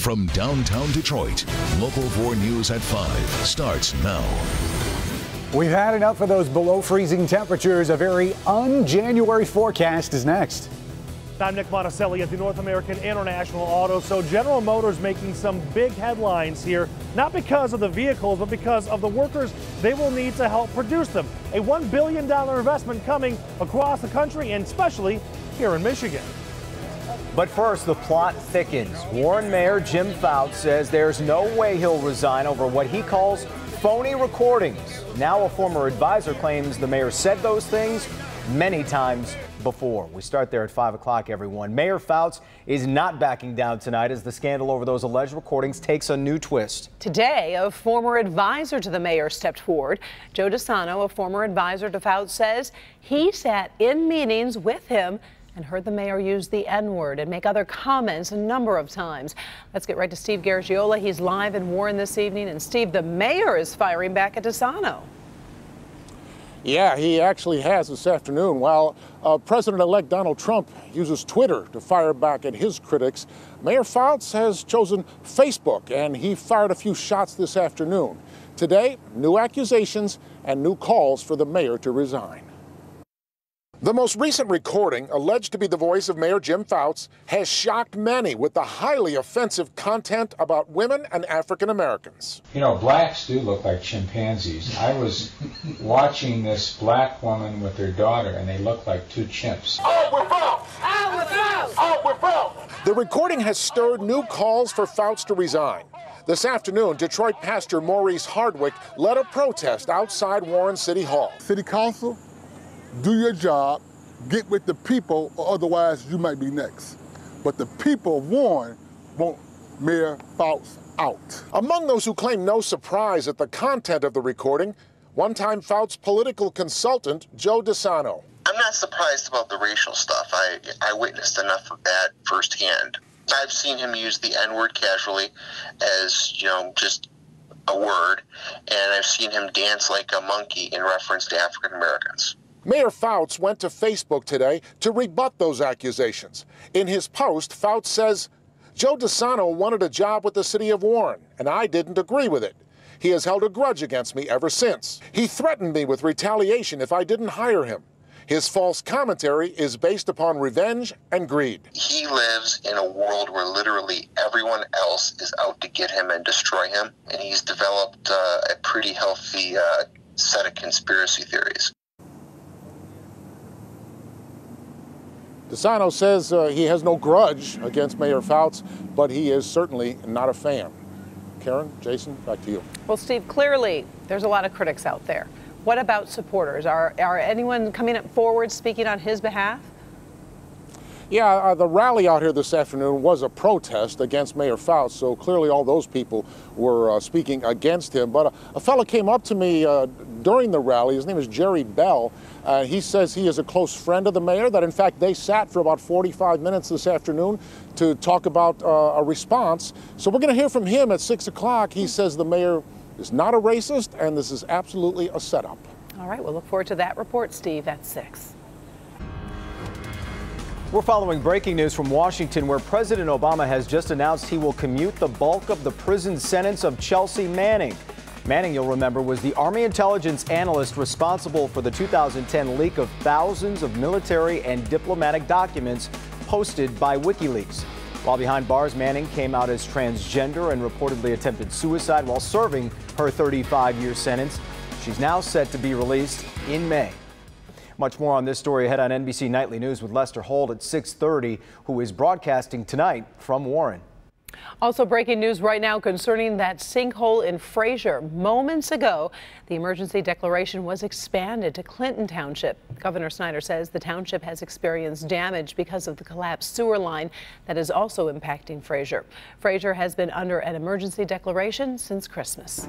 From downtown Detroit, Local 4 News at 5 starts now. We've had enough of those below freezing temperatures. A very un-January forecast is next. I'm Nick Monticelli at the North American International Auto Show. General Motors making some big headlines here, not because of the vehicles, but because of the workers they will need to help produce them. A $1 billion investment coming across the country and especially here in Michigan. But first, the plot thickens. Warren Mayor Jim Fouts says there's no way he'll resign over what he calls phony recordings. Now a former advisor claims the mayor said those things many times before. We start there at 5 o'clock, everyone. Mayor Fouts is not backing down tonight as the scandal over those alleged recordings takes a new twist. Today, a former advisor to the mayor stepped forward. Joe DeSano, a former advisor to Fouts, says he sat in meetings with him and heard the mayor use the N-word and make other comments a number of times. Let's get right to Steve Garagiola. He's live in Warren this evening. And Steve, the mayor is firing back at DeSano. Yeah, he actually has this afternoon. While President-elect Donald Trump uses Twitter to fire back at his critics, Mayor Fouts has chosen Facebook, and he fired a few shots this afternoon. Today, new accusations and new calls for the mayor to resign. The most recent recording, alleged to be the voice of Mayor Jim Fouts, has shocked many with the highly offensive content about women and African Americans. You know, blacks do look like chimpanzees. I was watching this black woman with her daughter, and they look like two chimps. Out with Fouts! Out with Fouts! Out with Fouts! The recording has stirred new calls for Fouts to resign. This afternoon, Detroit pastor Maurice Hardwick led a protest outside Warren City Hall. City Council, do your job, get with the people, or otherwise you might be next. But the people of Warren want Mayor Fouts out. Among those who claim no surprise at the content of the recording, one-time Fouts political consultant Joe DeSano. I'm not surprised about the racial stuff. I witnessed enough of that firsthand. I've seen him use the N-word casually as, just a word, and I've seen him dance like a monkey in reference to African Americans. Mayor Fouts went to Facebook today to rebut those accusations. In his post, Fouts says, Joe DeSano wanted a job with the city of Warren, and I didn't agree with it. He has held a grudge against me ever since. He threatened me with retaliation if I didn't hire him. His false commentary is based upon revenge and greed. He lives in a world where literally everyone else is out to get him and destroy him, and he's developed a pretty healthy set of conspiracy theories. DeSano says he has no grudge against Mayor Fouts, but he is certainly not a fan. Karen, Jason, back to you. Well, Steve, clearly there's a lot of critics out there. What about supporters? Are anyone coming up forward speaking on his behalf? Yeah, the rally out here this afternoon was a protest against Mayor Fouts, so clearly all those people were speaking against him. But a fellow came up to me during the rally. His name is Jerry Bell. He says he is a close friend of the mayor, that in fact they sat for about 45 minutes this afternoon to talk about a response. So we're going to hear from him at 6 o'clock. He says the mayor is not a racist, and this is absolutely a setup. All right, we'll look forward to that report, Steve, at 6. We're following breaking news from Washington, where President Obama has just announced he will commute the bulk of the prison sentence of Chelsea Manning. Manning, you'll remember, was the Army intelligence analyst responsible for the 2010 leak of thousands of military and diplomatic documents posted by WikiLeaks. While behind bars, Manning came out as transgender and reportedly attempted suicide while serving her 35-year sentence. She's now set to be released in May. Much more on this story ahead on NBC Nightly News with Lester Holt at 6:30, who is broadcasting tonight from Warren. Also breaking news right now concerning that sinkhole in Fraser. Moments ago, the emergency declaration was expanded to Clinton Township. Governor Snyder says the township has experienced damage because of the collapsed sewer line that is also impacting Fraser. Fraser has been under an emergency declaration since Christmas.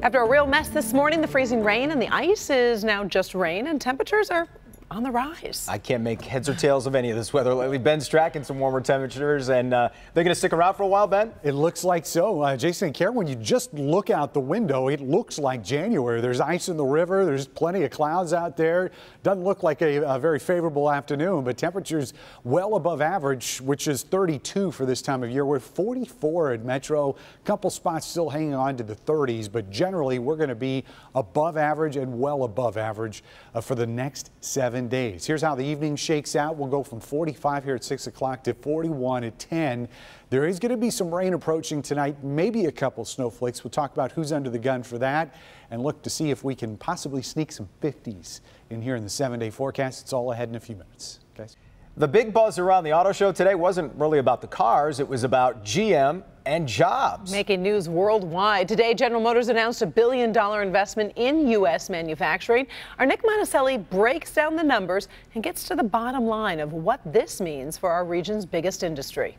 After a real mess this morning, the freezing rain and the ice is now just rain, and temperatures are on the rise. I can't make heads or tails of any of this weather lately. Ben's tracking some warmer temperatures, and they're going to stick around for a while, Ben? It looks like so. Jason and Karen, when you just look out the window, it looks like January. There's ice in the river. There's plenty of clouds out there. Doesn't look like a very favorable afternoon, but temperatures well above average, which is 32 for this time of year. We're 44 at Metro. A couple spots still hanging on to the 30s, but generally we're going to be above average and well above average for the next 7 days. Here's how the evening shakes out. We'll go from 45 here at 6 o'clock to 41 at 10. There is going to be some rain approaching tonight, maybe a couple snowflakes. We'll talk about who's under the gun for that and look to see if we can possibly sneak some 50s in here in the 7-day forecast. It's all ahead in a few minutes. Okay. The big buzz around the auto show today wasn't really about the cars. It was about GM and jobs. Making news worldwide. Today, General Motors announced $1 billion investment in U.S. manufacturing. Our Nick Monticelli breaks down the numbers and gets to the bottom line of what this means for our region's biggest industry.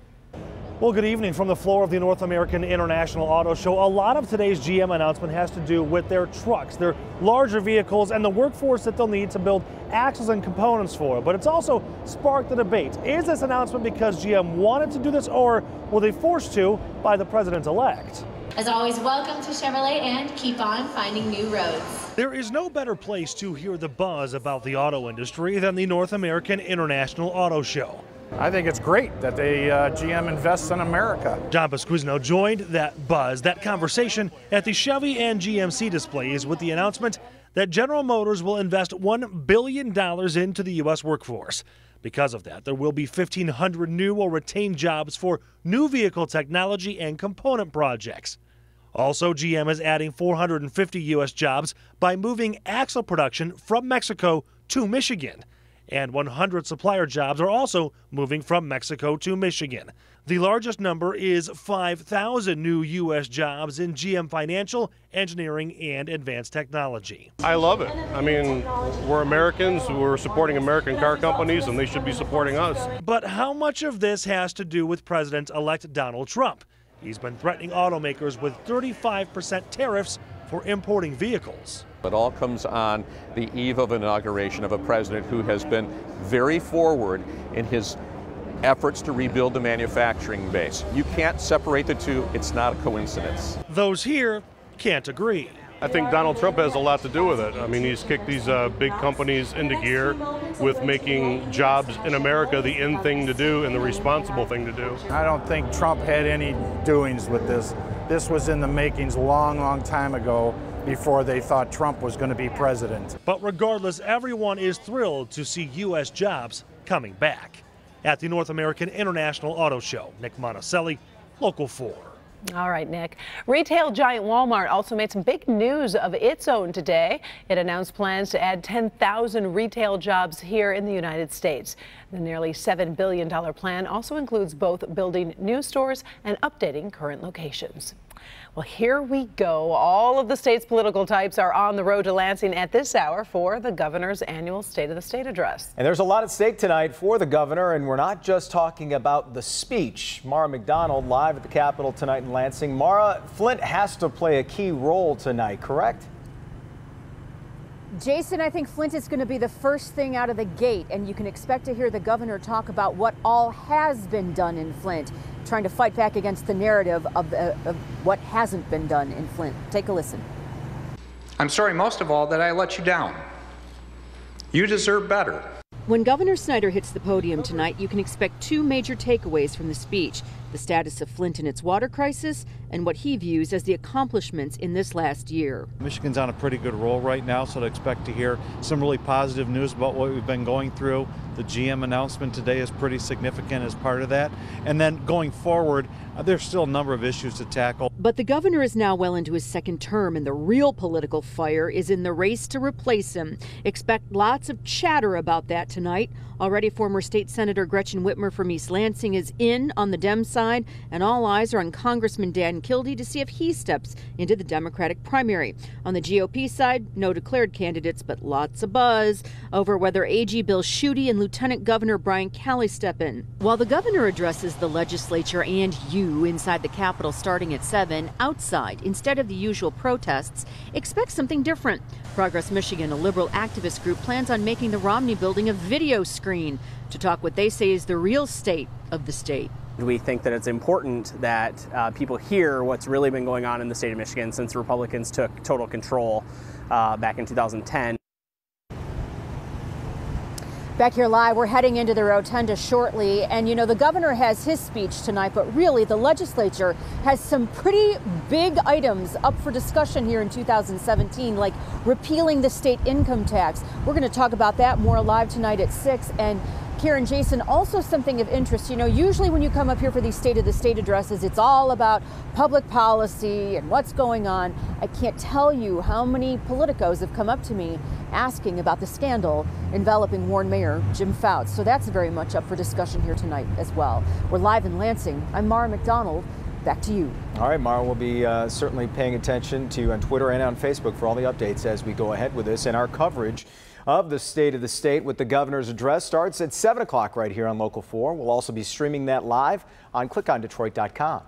Well, good evening from the floor of the North American International Auto Show. A lot of today's GM announcement has to do with their trucks, their larger vehicles, and the workforce that they'll need to build axles and components for. But it's also sparked a debate. Is this announcement because GM wanted to do this, or were they forced to by the president-elect? As always, welcome to Chevrolet and keep on finding new roads. There is no better place to hear the buzz about the auto industry than the North American International Auto Show. I think it's great that GM invests in America. John Pasquizno joined that buzz, that conversation at the Chevy and GMC displays with the announcement that General Motors will invest $1 billion into the U.S. workforce. Because of that, there will be 1,500 new or retained jobs for new vehicle technology and component projects. Also, GM is adding 450 U.S. jobs by moving axle production from Mexico to Michigan. And 100 supplier jobs are also moving from Mexico to Michigan. The largest number is 5,000 new U.S. jobs in GM Financial, Engineering, and Advanced Technology. I love it. I mean, we're Americans, we're supporting American car companies, and they should be supporting us. But how much of this has to do with President-elect Donald Trump? He's been threatening automakers with 35% tariffs for importing vehicles. It all comes on the eve of inauguration of a president who has been very forward in his efforts to rebuild the manufacturing base. You can't separate the two. It's not a coincidence. Those here can't agree. I think Donald Trump has a lot to do with it. I mean, he's kicked these big companies into gear with making jobs in America the in thing to do and the responsible thing to do. I don't think Trump had any doings with this. This was in the makings long time ago, before they thought Trump was going to be president. But regardless, everyone is thrilled to see U.S. jobs coming back. At the North American International Auto Show, Nick Monticelli, Local 4. All right, Nick. Retail giant Walmart also made some big news of its own today. It announced plans to add 10,000 retail jobs here in the United States. The nearly $7 billion plan also includes both building new stores and updating current locations. Well, here we go. All of the state's political types are on the road to Lansing at this hour for the governor's annual State of the State address. And there's a lot at stake tonight for the governor, and we're not just talking about the speech. Mara McDonald live at the Capitol tonight in Lansing. Mara, Flint has to play a key role tonight, correct? Jason, I think Flint is going to be the first thing out of the gate, and you can expect to hear the governor talk about what all has been done in Flint, trying to fight back against the narrative of what hasn't been done in Flint. Take a listen. I'm sorry most of all that I let you down. You deserve better. When Governor Snyder hits the podium tonight, you can expect two major takeaways from the speech: the status of Flint and its water crisis, and what he views as the accomplishments in this last year. Michigan's on a pretty good roll right now, so to expect to hear some really positive news about what we've been going through. The GM announcement today is pretty significant as part of that. And then going forward, there's still a number of issues to tackle. But the governor is now well into his second term, and the real political fire is in the race to replace him. Expect lots of chatter about that tonight. Already former State Senator Gretchen Whitmer from East Lansing is in on the Dem side. side, and all eyes are on Congressman Dan Kildee to see if he steps into the Democratic primary. On the GOP side, no declared candidates, but lots of buzz over whether AG Bill Schuette and Lieutenant Governor Brian Calley step in. While the governor addresses the legislature and you inside the Capitol starting at 7, outside, instead of the usual protests, expect something different. Progress Michigan, a liberal activist group, plans on making the Romney building a video screen to talk what they say is the real state of the state. We think that it's important that people hear what's really been going on in the state of Michigan since Republicans took total control back in 2010. Back here live, we're heading into the rotunda shortly, and you know, the governor has his speech tonight, but really the legislature has some pretty big items up for discussion here in 2017, like repealing the state income tax. We're going to talk about that more live tonight at 6. And Karen, Jason, also something of interest. You know, usually when you come up here for these State of the State addresses, it's all about public policy and what's going on. I can't tell you how many politicos have come up to me asking about the scandal enveloping Warren Mayor Jim Fouts. So that's very much up for discussion here tonight as well. We're live in Lansing. I'm Mara McDonald. Back to you. All right, Mara, we'll be certainly paying attention to you on Twitter and on Facebook for all the updates as we go ahead with this. And our coverage of the State of the State with the governor's address starts at 7 o'clock right here on Local 4. We'll also be streaming that live on clickondetroit.com.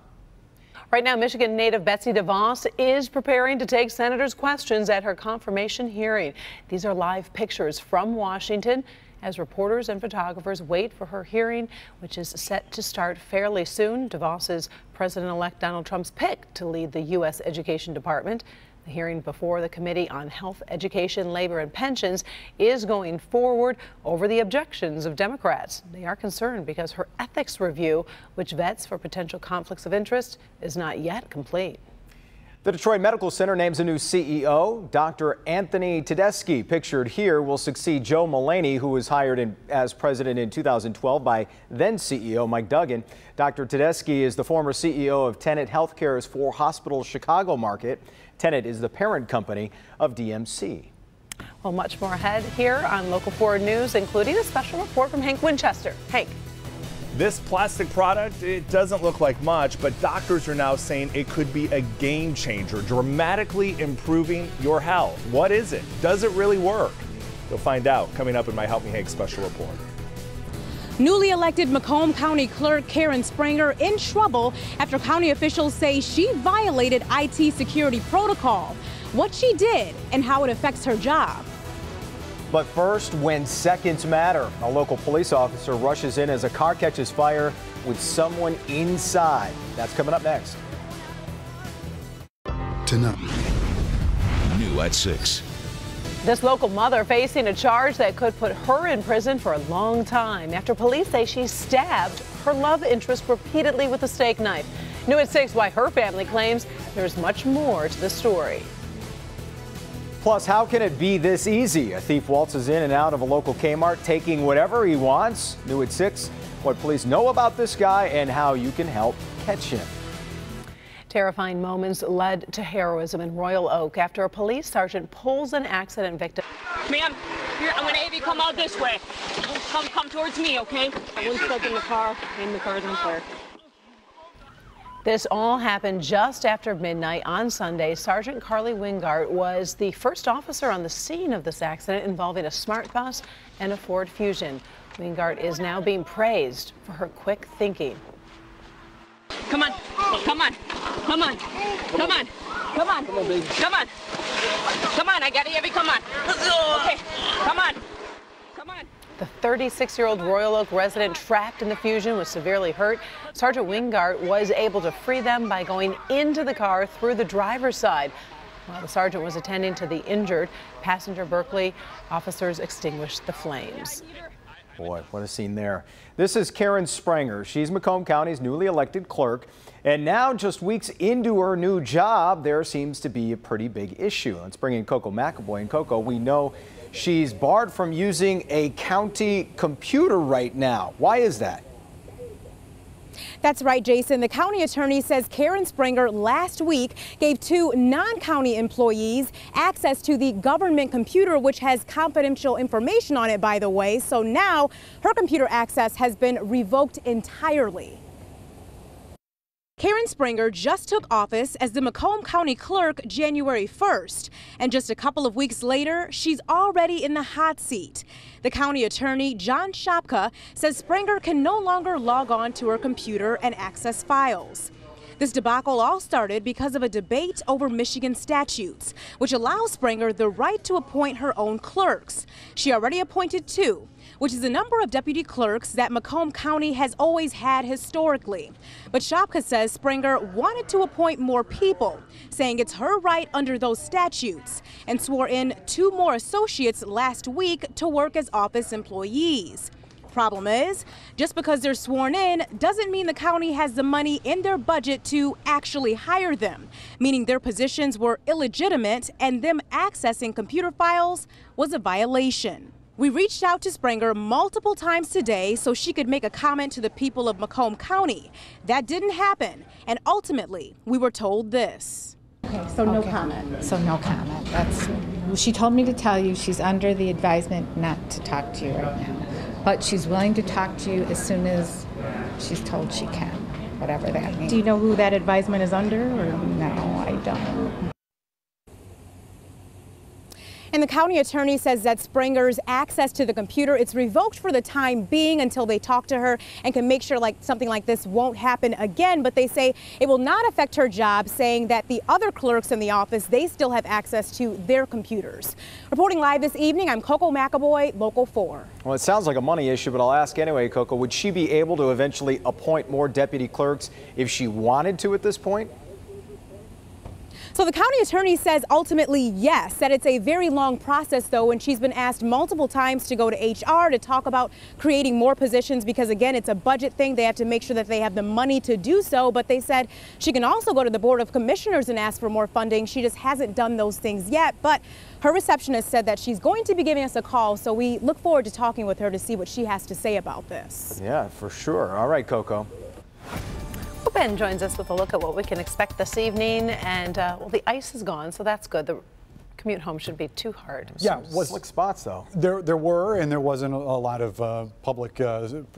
Right now, Michigan native Betsy DeVos is preparing to take senators' questions at her confirmation hearing. These are live pictures from Washington as reporters and photographers wait for her hearing, which is set to start fairly soon. DeVos is President-elect Donald Trump's pick to lead the U.S. Education Department. The hearing before the Committee on Health, Education, Labor, and Pensions is going forward over the objections of Democrats. They are concerned because her ethics review, which vets for potential conflicts of interest, is not yet complete. The Detroit Medical Center names a new CEO. Dr. Anthony Tedeschi, pictured here, will succeed Joe Mullaney, who was hired as president in 2012 by then CEO Mike Duggan. Dr. Tedeschi is the former CEO of Tenet Healthcare's 4 hospitals Chicago market. Tenet is the parent company of DMC. Well, much more ahead here on Local 4 News, including a special report from Hank Winchester. Hank. This plastic product, it doesn't look like much, but doctors are now saying it could be a game changer, dramatically improving your health. What is it? Does it really work? You'll find out coming up in my Help Me Hank special report. Newly elected Macomb County Clerk Karen Springer in trouble after county officials say she violated IT security protocol. What she did and how it affects her job. But first, when seconds matter, a local police officer rushes in as a car catches fire with someone inside. That's coming up next. Tonight, new at 6. This local mother facing a charge that could put her in prison for a long time after police say she stabbed her love interest repeatedly with a steak knife. New at 6, why her family claims there's much more to the story. Plus, how can it be this easy? A thief waltzes in and out of a local Kmart taking whatever he wants. New at 6, what police know about this guy and how you can help catch him. Terrifying moments led to heroism in Royal Oak after a police sergeant pulls an accident victim. Ma'am, here, I'm going to have you come out this way. Come towards me, okay? One's stuck in the car, and the car's on fire. This all happened just after midnight on Sunday. Sergeant Carly Wingart was the first officer on the scene of this accident involving a smart bus and a Ford Fusion. Wingart is now being praised for her quick thinking. Come on, come on, come on, come on, come on, come on, come on, I gotta have you, come on. Okay, come on, come on. The 36-year-old Royal Oak resident trapped in the Fusion was severely hurt. Sergeant Wingart was able to free them by going into the car through the driver's side. While the sergeant was attending to the injured passenger Berkeley, officers extinguished the flames. Boy, what a scene there. This is Karen Springer. She's Macomb County's newly elected clerk. And now, just weeks into her new job, there seems to be a pretty big issue. Let's bring in Coco McAvoy. And Coco, we know she's barred from using a county computer right now. Why is that? That's right, Jason. The county attorney says Karen Springer last week gave 2 non-county employees access to the government computer, which has confidential information on it, by the way. So now her computer access has been revoked entirely. Karen Springer just took office as the Macomb County Clerk January 1st, and just a couple of weeks later, she's already in the hot seat. The county attorney, John Shopka, says Springer can no longer log on to her computer and access files. This debacle all started because of a debate over Michigan statutes, which allows Springer the right to appoint her own clerks. She already appointed 2, which is a number of deputy clerks that Macomb County has always had historically. But Shopka says Springer wanted to appoint more people, saying it's her right under those statutes, and swore in 2 more associates last week to work as office employees. Problem is, just because they're sworn in doesn't mean the county has the money in their budget to actually hire them, meaning their positions were illegitimate and them accessing computer files was a violation. We reached out to Springer multiple times today so she could make a comment to the people of Macomb County. That didn't happen, and ultimately we were told this. Okay, so no comment. So no comment. She told me to tell you she's under the advisement not to talk to you right now. But she's willing to talk to you as soon as she's told she can, whatever that means. Do you know who that advisement is under? Or? No, I don't. And the county attorney says that Springer's access to the computer, it's revoked for the time being until they talk to her and can make sure something like this won't happen again. But they say it will not affect her job, saying that the other clerks in the office, they still have access to their computers. Reporting live this evening, I'm Coco McAvoy, Local 4. Well, it sounds like a money issue, but I'll ask anyway, Coco, would she be able to eventually appoint more deputy clerks if she wanted to at this point? So the county attorney says ultimately yes, that it's a very long process though, and she's been asked multiple times to go to HR to talk about creating more positions because again, it's a budget thing. They have to make sure that they have the money to do so, but they said she can also go to the Board of Commissioners and ask for more funding. She just hasn't done those things yet, but her receptionist said that she's going to be giving us a call, so we look forward to talking with her to see what she has to say about this. Yeah, for sure. All right, Coco. Ben joins us with a look at what we can expect this evening, and well, the ice is gone, so that's good. The commute home shouldn't be too hard. Yeah, slick spots though. There were, and there wasn't a lot of public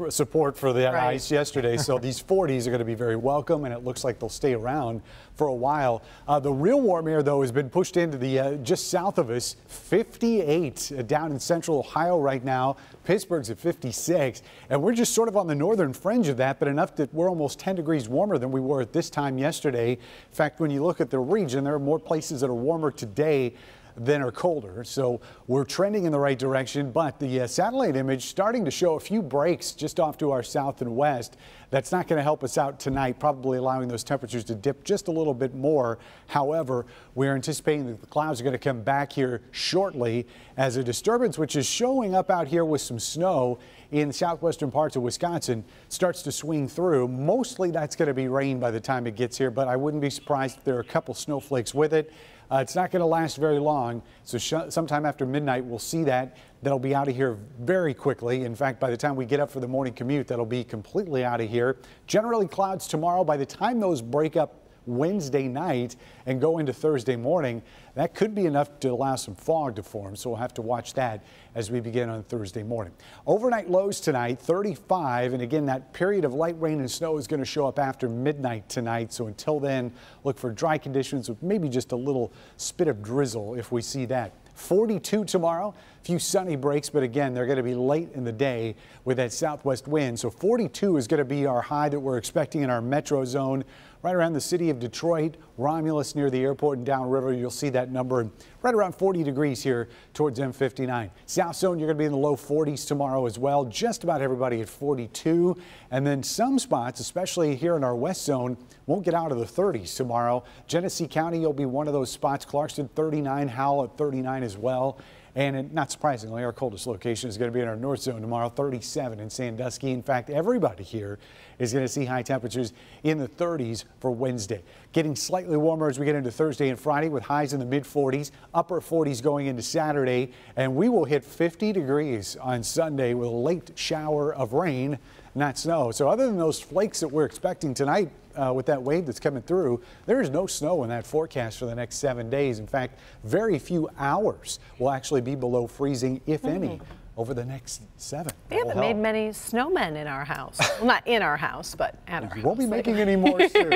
support for that ice yesterday. So these 40s are going to be very welcome, and it looks like they'll stay around for a while. The real warm air though has been pushed into the just south of us. 58 down in central Ohio right now. Pittsburgh's at 56, and we're just sort of on the northern fringe of that, but enough that we're almost 10 degrees warmer than we were at this time yesterday. In fact, when you look at the region, there are more places that are warmer today than are colder. So we're trending in the right direction, but the satellite image starting to show a few breaks just off to our south and west. That's not going to help us out tonight, probably allowing those temperatures to dip just a little bit more. However, we're anticipating that the clouds are going to come back here shortly as a disturbance, which is showing up out here with some snow in southwestern parts of Wisconsin, starts to swing through. Mostly that's going to be rain by the time it gets here, but I wouldn't be surprised if there are a couple snowflakes with it. It's not going to last very long, so sometime after midnight we'll see that. That'll be out of here very quickly. In fact, by the time we get up for the morning commute, that'll be completely out of here. Generally clouds tomorrow. By the time those break up Wednesday night and go into Thursday morning, that could be enough to allow some fog to form, so we'll have to watch that as we begin on Thursday morning. Overnight lows tonight, 35, and again, that period of light rain and snow is going to show up after midnight tonight, so until then, look for dry conditions with maybe just a little spit of drizzle if we see that. 42 tomorrow, a few sunny breaks, but again, they're going to be late in the day with that southwest wind. So 42 is going to be our high that we're expecting in our metro zone right around the city of Detroit, Romulus near the airport and downriver. You'll see that number right around 40 degrees here towards M59. South zone, you're going to be in the low 40s tomorrow as well. Just about everybody at 42. And then some spots, especially here in our west zone, won't get out of the 30s tomorrow. Genesee County, you'll be one of those spots. Clarkston 39, Howell at 39 as well. And not surprisingly, our coldest location is going to be in our north zone tomorrow, 37 in Sandusky. In fact, everybody here is going to see high temperatures in the 30s for Wednesday. Getting slightly warmer as we get into Thursday and Friday with highs in the mid 40s, upper 40s going into Saturday. And we will hit 50 degrees on Sunday with a late shower of rain, not snow. So other than those flakes that we're expecting tonight, with that wave that's coming through, there is no snow in that forecast for the next 7 days. In fact, very few hours will actually be below freezing, if any, over the next 7. We haven't made many snowmen in our house. Well, not in our house, but at our house. You won't be making any more soon.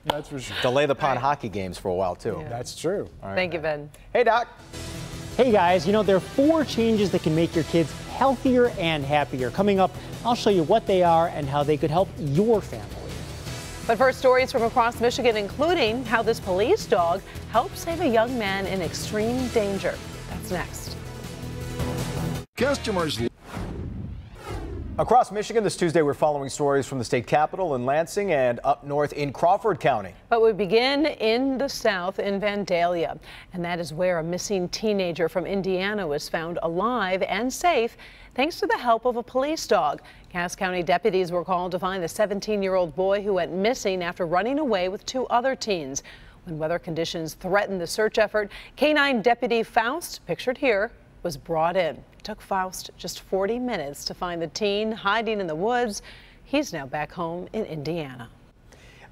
That's for sure. Delay the pond hockey games for a while, too. Yeah. That's true. Thank you, Ben. Hey, Doc. Hey, guys. You know, there are 4 changes that can make your kids healthier and happier. Coming up, I'll show you what they are and how they could help your family. But first, stories from across Michigan, including how this police dog helped save a young man in extreme danger. That's next. Customers. Across Michigan this Tuesday, we're following stories from the state capitol in Lansing and up north in Crawford County. But we begin in the south in Vandalia, and that is where a missing teenager from Indiana was found alive and safe thanks to the help of a police dog. Cass County deputies were called to find the 17-year-old boy who went missing after running away with 2 other teens. When weather conditions threatened the search effort, K-9 Deputy Faust, pictured here, was brought in. It took Faust just 40 minutes to find the teen hiding in the woods. He's now back home in Indiana.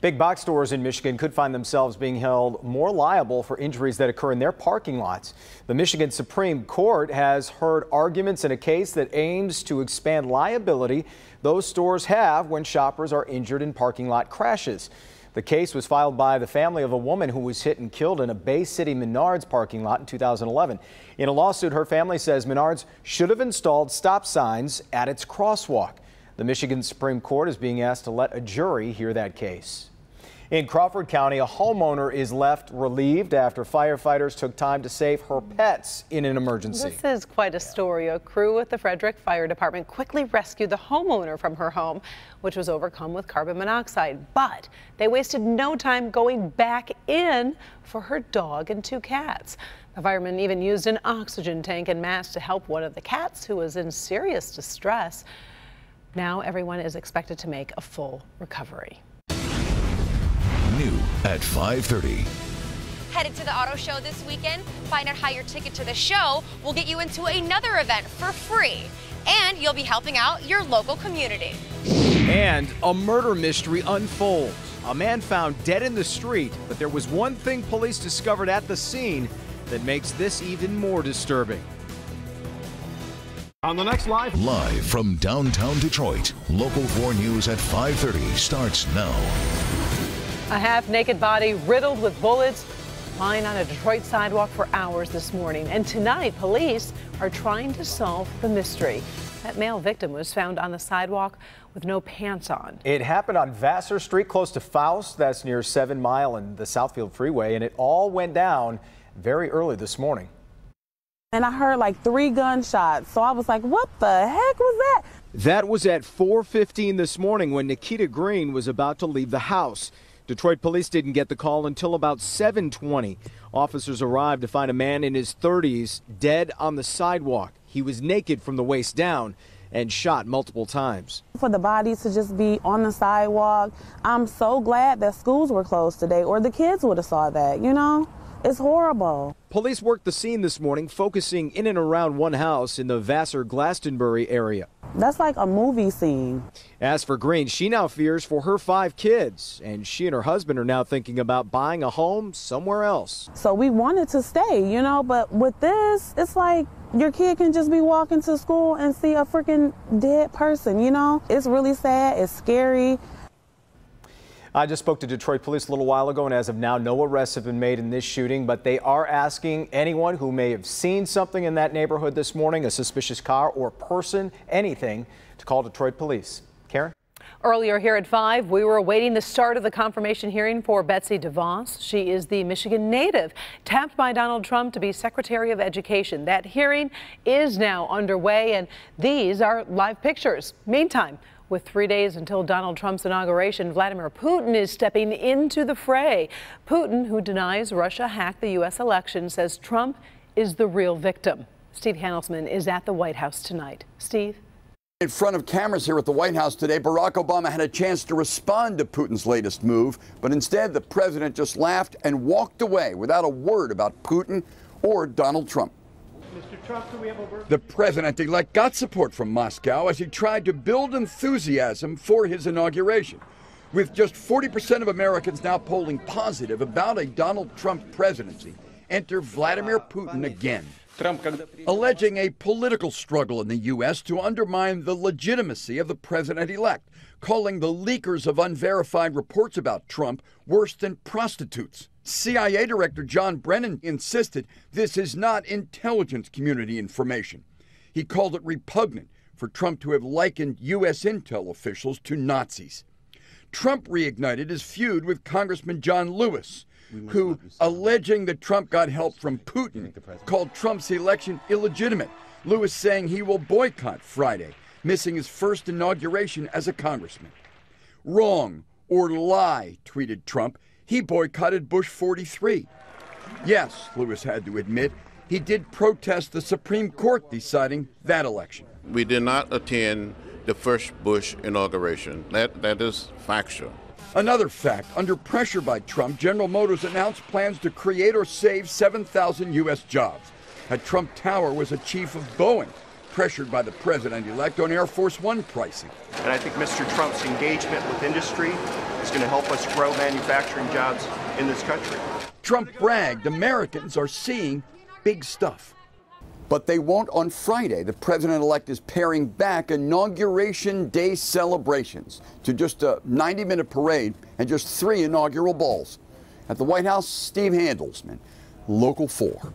Big box stores in Michigan could find themselves being held more liable for injuries that occur in their parking lots. The Michigan Supreme Court has heard arguments in a case that aims to expand liability those stores have when shoppers are injured in parking lot crashes. The case was filed by the family of a woman who was hit and killed in a Bay City Menards parking lot in 2011. In a lawsuit, her family says Menards should have installed stop signs at its crosswalk. The Michigan Supreme Court is being asked to let a jury hear that case. In Crawford County, a homeowner is left relieved after firefighters took time to save her pets in an emergency. This is quite a story. A crew with the Frederick Fire Department quickly rescued the homeowner from her home, which was overcome with carbon monoxide. But they wasted no time going back in for her dog and 2 cats. The firemen even used an oxygen tank and mask to help one of the cats who was in serious distress. Now everyone is expected to make a full recovery. New at 5:30. Headed to the auto show this weekend? Find out how your ticket to the show will get you into another event for free. And you'll be helping out your local community. And a murder mystery unfolds. A man found dead in the street, but there was one thing police discovered at the scene that makes this even more disturbing. On the next Live from downtown Detroit, Local 4 News at 5:30 starts now. A half-naked body riddled with bullets lying on a Detroit sidewalk for hours this morning. And tonight, police are trying to solve the mystery. That male victim was found on the sidewalk with no pants on. It happened on Vassar Street, close to Faust. That's near 7 Mile and the Southfield Freeway. And it all went down very early this morning. And I heard like 3 gunshots. So I was like, what the heck was that? That was at 4:15 this morning when Nikita Green was about to leave the house. Detroit police didn't get the call until about 7:20. Officers arrived to find a man in his 30s dead on the sidewalk. He was naked from the waist down and shot multiple times. For the bodies to just be on the sidewalk, I'm so glad that schools were closed today or the kids would have saw that, you know? It's horrible. Police worked the scene this morning, focusing in and around one house in the Vassar-Glastonbury area. That's like a movie scene. As for Green, she now fears for her 5 kids, and she and her husband are now thinking about buying a home somewhere else. So we wanted to stay, you know, but with this, it's like your kid can just be walking to school and see a freaking dead person, you know? It's really sad. It's scary. I just spoke to Detroit police a little while ago, and as of now, no arrests have been made in this shooting, but they are asking anyone who may have seen something in that neighborhood this morning, a suspicious car or person, anything, to call Detroit police. Karen? Earlier here at 5, we were awaiting the start of the confirmation hearing for Betsy DeVos. She is the Michigan native tapped by Donald Trump to be Secretary of Education. That hearing is now underway, and these are live pictures. Meantime, with 3 days until Donald Trump's inauguration, Vladimir Putin is stepping into the fray. Putin, who denies Russia hacked the U.S. election, says Trump is the real victim. Steve Handelsman is at the White House tonight. Steve? In front of cameras here at the White House today, Barack Obama had a chance to respond to Putin's latest move, but instead the president just laughed and walked away without a word about Putin or Donald Trump. Mr. Trump, do we have a word? The president-elect got support from Moscow as he tried to build enthusiasm for his inauguration. With just 40% of Americans now polling positive about a Donald Trump presidency, enter Vladimir Putin again. alleging a political struggle in the U.S. to undermine the legitimacy of the president-elect, calling the leakers of unverified reports about Trump worse than prostitutes. CIA Director John Brennan insisted this is not intelligence community information. He called it repugnant for Trump to have likened U.S. intel officials to Nazis. Trump reignited his feud with Congressman John Lewis, who, alleging that Trump got help from Putin, called Trump's election illegitimate. Lewis saying he will boycott Friday, missing his first inauguration as a congressman. Wrong or lie, tweeted Trump. He boycotted Bush 43. Yes, Lewis had to admit, he did protest the Supreme Court deciding that election. We did not attend the first Bush inauguration. That is factual. Another fact, under pressure by Trump, General Motors announced plans to create or save 7,000 U.S. jobs. At Trump Tower was a chief of Boeing, pressured by the president-elect on Air Force One pricing. And I think Mr. Trump's engagement with industry is going to help us grow manufacturing jobs in this country. Trump bragged Americans are seeing big stuff. But they won't on Friday. The president-elect is paring back Inauguration Day celebrations to just a 90-minute parade and just 3 inaugural balls. At the White House, Steve Handelsman, Local 4.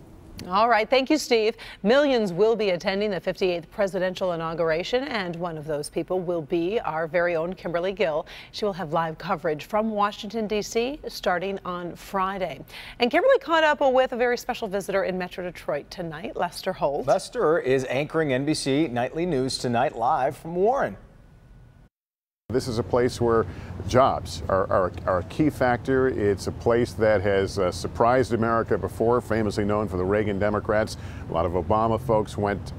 All right. Thank you, Steve. Millions will be attending the 58th presidential inauguration, and one of those people will be our very own Kimberly Gill. She will have live coverage from Washington, D.C. starting on Friday. And Kimberly caught up with a very special visitor in Metro Detroit tonight, Lester Holt. Lester is anchoring NBC Nightly News tonight live from Warren. This is a place where jobs are a key factor. It's a place that has surprised America before, famously known for the Reagan Democrats. A lot of Obama folks went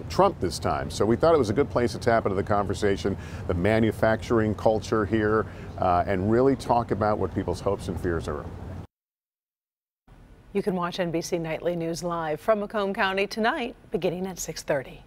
Trump this time. So we thought it was a good place to tap into the conversation, the manufacturing culture here, and really talk about what people's hopes and fears are. You can watch NBC Nightly News live from Macomb County tonight, beginning at 6:30.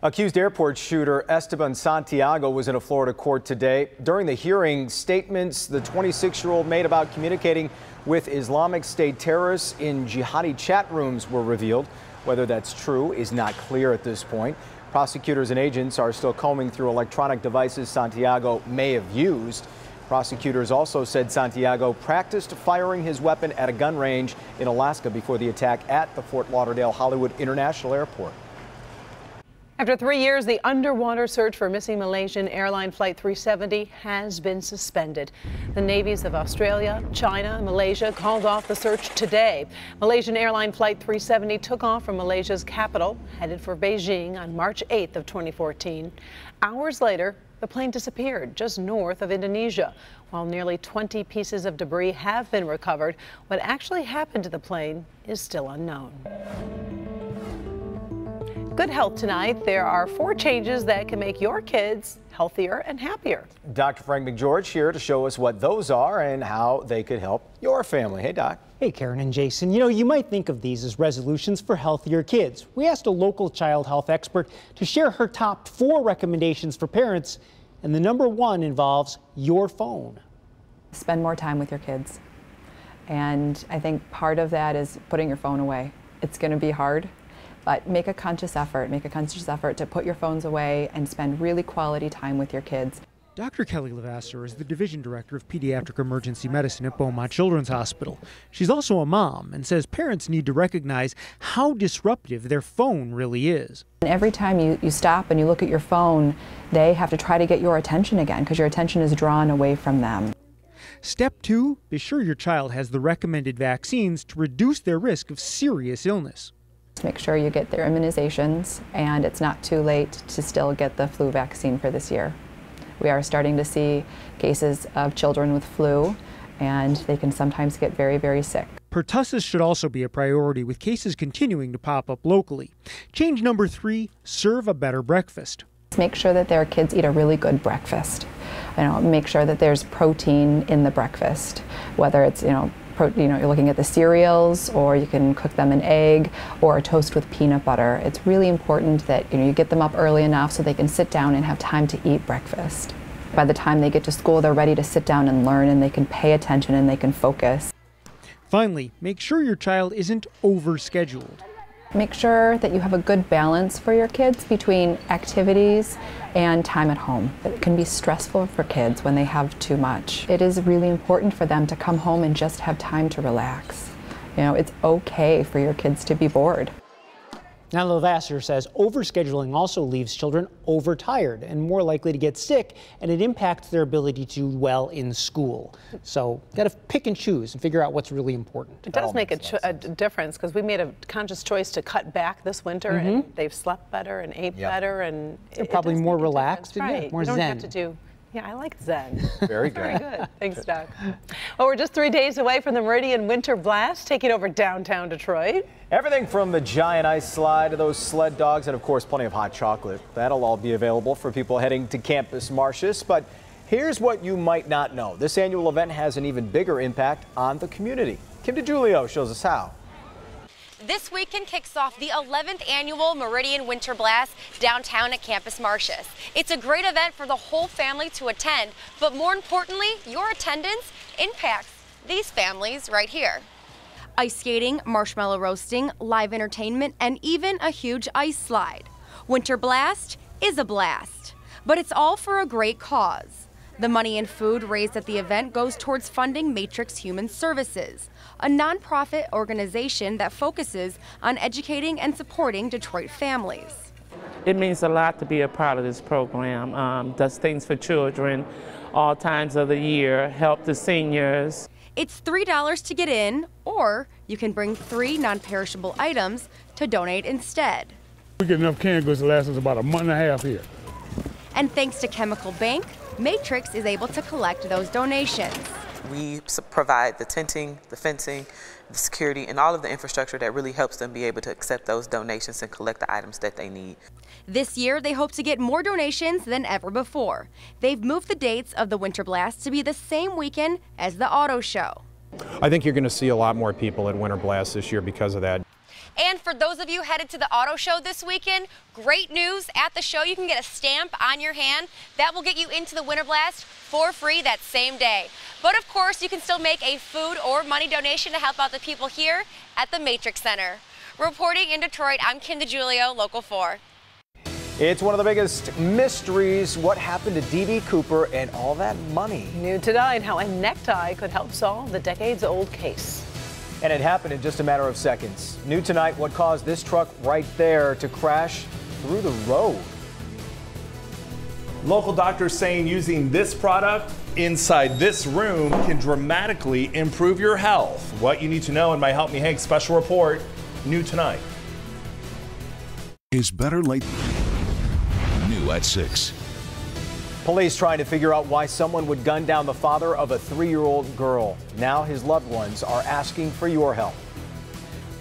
Accused airport shooter Esteban Santiago was in a Florida court today. During the hearing, statements the 26-year-old made about communicating with Islamic State terrorists in jihadi chat rooms were revealed. Whether that's true is not clear at this point. Prosecutors and agents are still combing through electronic devices Santiago may have used. Prosecutors also said Santiago practiced firing his weapon at a gun range in Alaska before the attack at the Fort Lauderdale Hollywood International Airport. After 3 years, the underwater search for missing Malaysian airline Flight 370 has been suspended. The navies of Australia, China, and Malaysia called off the search today. Malaysian airline Flight 370 took off from Malaysia's capital, headed for Beijing on March 8th of 2014. Hours later, the plane disappeared just north of Indonesia. While nearly 20 pieces of debris have been recovered, what actually happened to the plane is still unknown. Good health tonight. There are 4 changes that can make your kids healthier and happier. Dr. Frank McGeorge here to show us what those are and how they could help your family. Hey, Doc. Hey, Karen and Jason. You know, you might think of these as resolutions for healthier kids. We asked a local child health expert to share her top 4 recommendations for parents, and the number 1 involves your phone. Spend more time with your kids. And I think part of that is putting your phone away. It's going to be hard. But make a conscious effort to put your phones away and spend really quality time with your kids. Dr. Kelly Levasseur is the Division Director of Pediatric Emergency Medicine at Beaumont Children's Hospital. She's also a mom and says parents need to recognize how disruptive their phone really is. And every time you stop and you look at your phone, they have to try to get your attention again because your attention is drawn away from them. Step 2, be sure your child has the recommended vaccines to reduce their risk of serious illness. Make sure you get their immunizations, and it's not too late to still get the flu vaccine for this year. We are starting to see cases of children with flu, and they can sometimes get very, very sick. Pertussis should also be a priority, with cases continuing to pop up locally. Change number 3, serve a better breakfast. Make sure that their kids eat a really good breakfast. Make sure that there's protein in the breakfast, whether it's, you're looking at the cereals, or you can cook them an egg or a toast with peanut butter. It's really important that you get them up early enough so they can sit down and have time to eat breakfast. By the time they get to school, they're ready to sit down and learn, and they can pay attention and they can focus. Finally, make sure your child isn't overscheduled. Make sure that you have a good balance for your kids between activities and time at home. It can be stressful for kids when they have too much. It is really important for them to come home and just have time to relax. You know, it's okay for your kids to be bored. Now, Levasseur says overscheduling also leaves children overtired and more likely to get sick, and it impacts their ability to do well in school. So, got to pick and choose and figure out what's really important. It does make a difference, because we made a conscious choice to cut back this winter, and they've slept better and ate better, and they're probably more relaxed and right. more you don't zen. have to do. Yeah, I like Zen. Very good. Very good. Thanks, Doc. Well, we're just 3 days away from the Meridian Winter Blast taking over downtown Detroit. Everything from the giant ice slide to those sled dogs and, of course, plenty of hot chocolate. That'll all be available for people heading to Campus Martius. But here's what you might not know. This annual event has an even bigger impact on the community. Kim DeGiulio shows us how. This weekend kicks off the 11th annual Meridian Winter Blast downtown at Campus Martius. It's a great event for the whole family to attend, but more importantly, your attendance impacts these families right here. Ice skating, marshmallow roasting, live entertainment, and even a huge ice slide. Winter Blast is a blast, but it's all for a great cause. The money and food raised at the event goes towards funding Matrix Human Services, a nonprofit organization that focuses on educating and supporting Detroit families. It means a lot to be a part of this program. Does things for children all times of the year, help the seniors. It's $3 to get in, or you can bring 3 non-perishable items to donate instead. We get enough canned goods to last us about a month and a half here. And thanks to Chemical Bank, Matrix is able to collect those donations. We provide the tenting, the fencing, the security, and all of the infrastructure that really helps them be able to accept those donations and collect the items that they need. This year, they hope to get more donations than ever before. They've moved the dates of the Winter Blast to be the same weekend as the auto show. I think you're going to see a lot more people at Winter Blast this year because of that. And for those of you headed to the auto show this weekend, great news. At the show, you can get a stamp on your hand. That will get you into the Winter Blast for free that same day. But of course, you can still make a food or money donation to help out the people here at the Matrix Center. Reporting in Detroit, I'm Kim DeGiulio, Local 4. It's one of the biggest mysteries, what happened to D.B. Cooper and all that money. New tonight, how a necktie could help solve the decades-old case. And it happened in just a matter of seconds. New tonight, what caused this truck right there to crash through the road. Local doctors saying using this product inside this room can dramatically improve your health. What you need to know in my Help Me Hank special report, new tonight. Is better late. New at 6. Police trying to figure out why someone would gun down the father of a 3-year-old girl. Now his loved ones are asking for your help.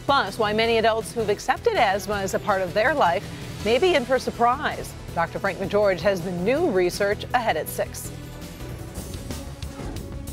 Plus, why many adults who've accepted asthma as a part of their life may be in for a surprise. Dr. Frank McGeorge has the new research ahead at 6.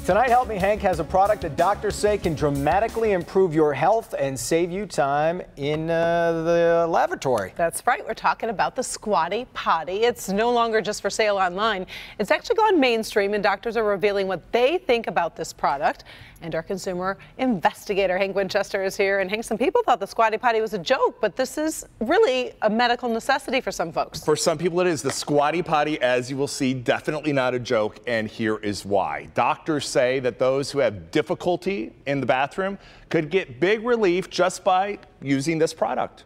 Tonight, Help Me Hank has a product that doctors say can dramatically improve your health and save you time in the lavatory. That's right. We're talking about the Squatty Potty. It's no longer just for sale online. It's actually gone mainstream, and doctors are revealing what they think about this product. And our consumer investigator, Hank Winchester, is here. And Hank, some people thought the Squatty Potty was a joke, but this is really a medical necessity for some folks. For some people it is. The Squatty Potty, as you will see, definitely not a joke, and here is why. Doctors say that those who have difficulty in the bathroom could get big relief just by using this product.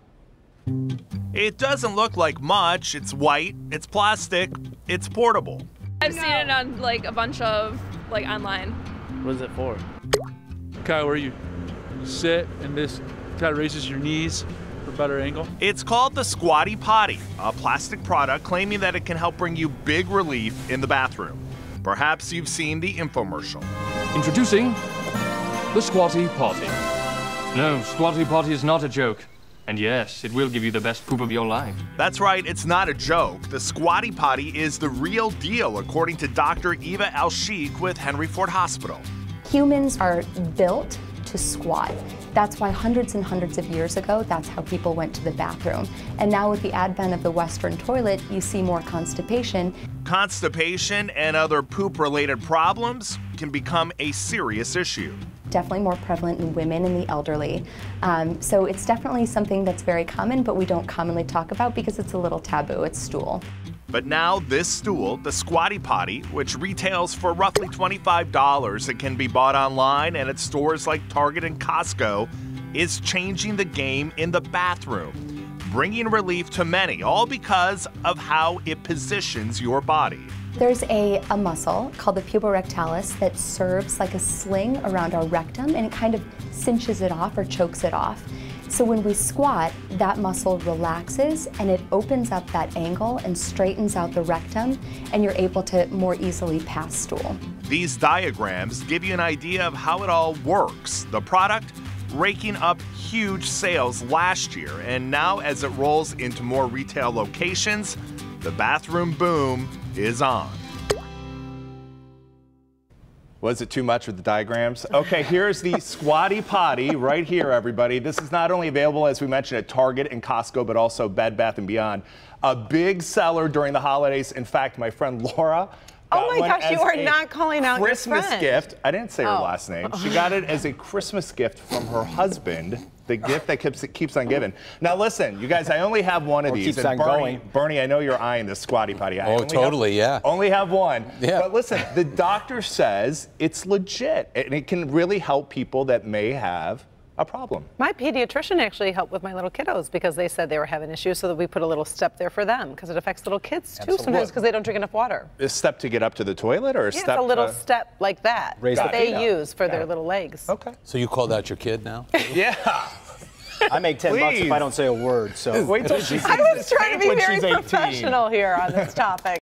It doesn't look like much. It's white, it's plastic, it's portable. I've seen it on like a bunch of online. What is it for? Kyle, where you sit and this kind of raises your knees for better angle. It's called the Squatty Potty, a plastic product claiming that it can help bring you big relief in the bathroom. Perhaps you've seen the infomercial. Introducing the Squatty Potty. No, Squatty Potty is not a joke. And yes, it will give you the best poop of your life. That's right, it's not a joke. The Squatty Potty is the real deal, according to Dr. Eva Al-Sheikh with Henry Ford Hospital. Humans are built to squat. That's why hundreds and hundreds of years ago, that's how people went to the bathroom. And now with the advent of the Western toilet, you see more constipation. Constipation and other poop-related problems can become a serious issue. Definitely more prevalent in women and the elderly. So it's definitely something that's very common, but we don't commonly talk about because it's a little taboo. It's stool. But now this stool, the Squatty Potty, which retails for roughly $25, it can be bought online and at stores like Target and Costco, is changing the game in the bathroom, bringing relief to many, all because of how it positions your body. There's a muscle called the puborectalis that serves like a sling around our rectum, and it kind of cinches it off or chokes it off. So when we squat, that muscle relaxes and it opens up that angle and straightens out the rectum, and you're able to more easily pass stool. These diagrams give you an idea of how it all works. The product raking up huge sales last year, and now as it rolls into more retail locations, the bathroom boom is on. Was it too much with the diagrams? Okay, here's the Squatty Potty right here, everybody. This is not only available, as we mentioned, at Target and Costco, but also Bed Bath & Beyond. A big seller during the holidays. In fact, my friend Laura got oh my gosh, you are not calling out Christmas your friend. gift. I didn't say her last name. She got it as a Christmas gift from her husband. The gift that keeps on giving. Now listen, you guys, I only have one of these. Keeps on going. Bernie, I know you're eyeing this Squatty Potty. Oh, totally, yeah. Only have one. Yeah. But listen, the doctor says it's legit, and it can really help people that may have a problem. My pediatrician actually helped with my little kiddos because they said they were having issues, so that we put a little step there for them because it affects little kids too sometimes because they don't drink enough water. A step to get up to the toilet, or a Yeah, step? it's a little step like that that they use for their little legs. Okay. So you called out your kid now? Yeah. I make $10 if I don't say a word. So wait till she. I was trying to be very professional here on this topic.